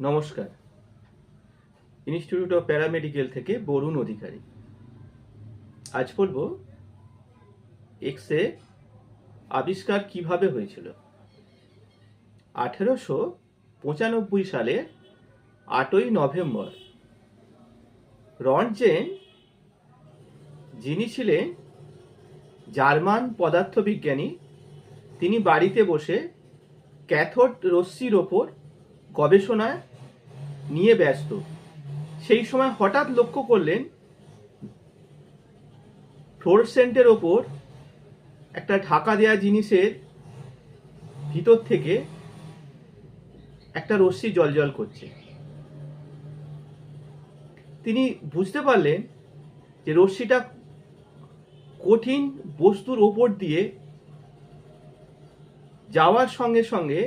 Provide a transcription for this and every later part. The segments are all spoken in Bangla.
নমস্কার। ইনস্টিটিউট অফ প্যারামেডিক্যাল থেকে বরুণ অধিকারী। আজ বলব এক্স রে আবিষ্কার কিভাবে হয়েছিল। 1895 সালে 8ই নভেম্বর রন্টজেন, যিনি ছিলেন জার্মান পদার্থবিজ্ঞানী, তিনি বাড়িতে বসে ক্যাথোড রশ্মির ওপর গবেষণায় নিয়ে ব্যস্ত। সেই সময় হঠাৎ লক্ষ্য করলেন ফ্লোরোসেন্টের ওপর একটা ঢাকা দেয়া জিনিসের ভিতর থেকে একটা রশ্মি জ্বলজ্বল করছে। তিনি বুঝতে পারলেন যে রশ্মিটা কঠিন বস্তুর ওপর দিয়ে যাওয়ার সঙ্গে সঙ্গে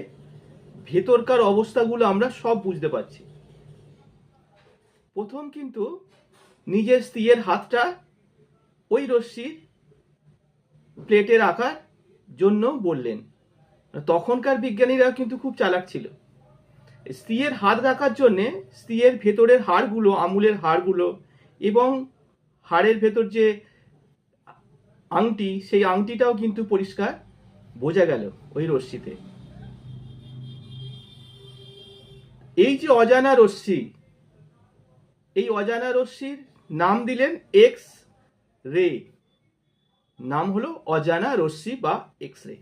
ভেতরকার অবস্থাগুলো আমরা সব বুঝতে পারছি। প্রথম কিন্তু নিজের স্ত্রীর হাতটা ওই রশ্মির প্লেটে রাখার জন্য বললেন। তখনকার বিজ্ঞানীরাও কিন্তু খুব চালাক ছিল। স্ত্রীর হাত রাখার জন্যে স্ত্রীর ভেতরের হাড়গুলো, আঙুলের হাড়গুলো এবং হাড়ের ভেতর যে আংটি, সেই আংটিটাও কিন্তু পরিষ্কার বোঝা গেল ওই রশ্মিতে। এই যে অজানা রশ্মি, এই অজানা রশ্মির নাম দিলেন এক্স রে। নাম হলো অজানা রশ্মি বা এক্স রে।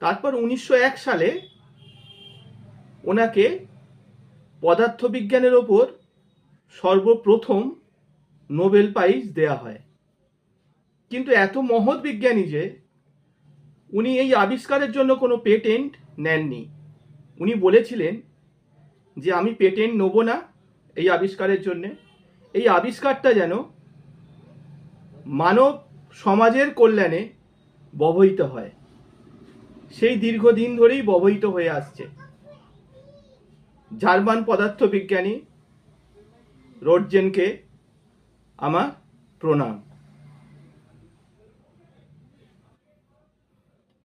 তারপর 1901 সালে ওনাকে পদার্থবিজ্ঞানের ওপর সর্বপ্রথম নোবেল প্রাইজ দেয়া হয়। কিন্তু এত মহৎ বিজ্ঞানী যে উনি এই আবিষ্কারের জন্য কোনো পেটেন্ট নেননি। উনি বলেছিলেন যে আমি পেটেন্ট নেব না এই আবিষ্কারের জন্যে। এই আবিষ্কারটা যেন মানব সমাজের কল্যাণে ব্যবহৃত হয়। সেই দীর্ঘদিন ধরেই ব্যবহৃত হয়ে আসছে। জার্মান পদার্থবিজ্ঞানী রন্টজেনকে আমার প্রণাম।